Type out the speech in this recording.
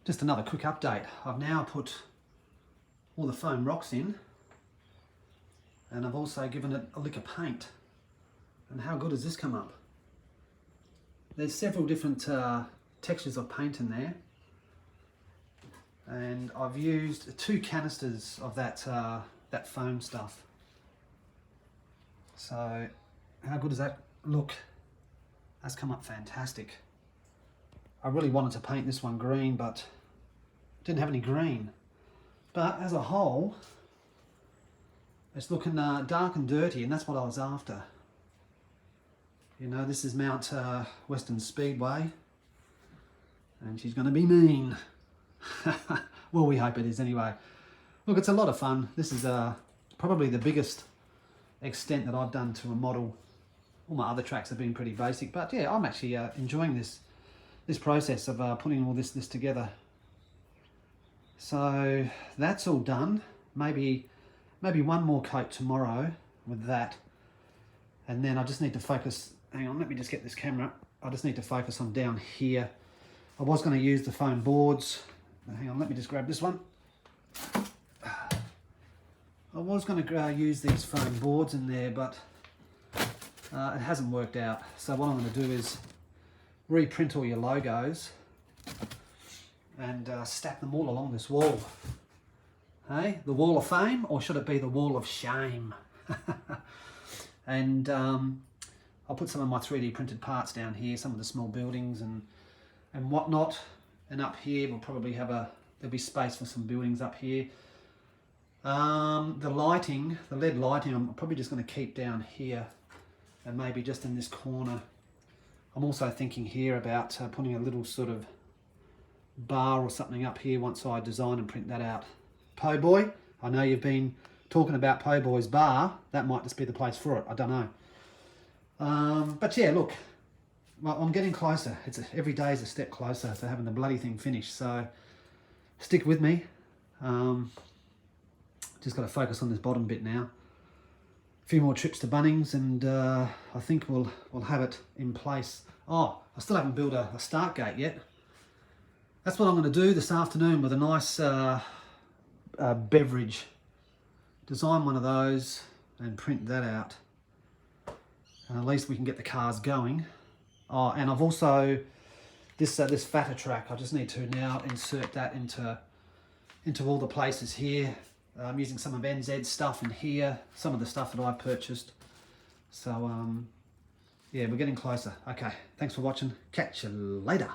Just another quick update. I've now put all the foam rocks in, and I've also given it a lick of paint. And how good has this come up? There's several different textures of paint in there, and I've used 2 canisters of that that foam stuff. So how good does that look? That's come up fantastic. I really wanted to paint this one green, but didn't have any green. But as a whole, it's looking dark and dirty, and that's what I was after. You know, this is Mount Western Speedway, and she's going to be mean. Well, we hope it is anyway. Look, it's a lot of fun. This is probably the biggest extent that I've done to a model. All my other tracks have been pretty basic, but yeah, I'm actually enjoying this process of putting all this together. So that's all done. Maybe one more coat tomorrow with that, and then I just need to focus. Hang on, let me just get this camera. I just need to focus on down here. I was going to use the foam boards. Hang on, let me just grab this one. I was going to use these foam boards in there, but it hasn't worked out. So what I'm going to do is reprint all your logos and stack them all along this wall. Hey, the wall of fame, or should it be the wall of shame? And I'll put some of my 3D printed parts down here, some of the small buildings and whatnot. And up here we'll probably have there'll be space for some buildings up here. The lighting, the LED lighting, I'm probably just going to keep down here and maybe just in this corner. I'm also thinking here about putting a little sort of bar or something up here once I design and print that out. Po Boy, I know you've been talking about Po Boy's bar. That might just be the place for it. I don't know. But yeah, look, well, I'm getting closer. Every day is a step closer to having the bloody thing finished. So stick with me. Just got to focus on this bottom bit now. A few more trips to Bunnings, and I think we'll have it in place. Oh, I still haven't built a start gate yet. That's what I'm going to do this afternoon with a nice beverage. Design one of those and print that out. And at least we can get the cars going. Oh, and I've also this fatter track. I just need to now insert that into all the places here. I'm using some of NZ's stuff in here, some of the stuff that I've purchased. So yeah, we're getting closer. Okay, thanks for watching. Catch you later.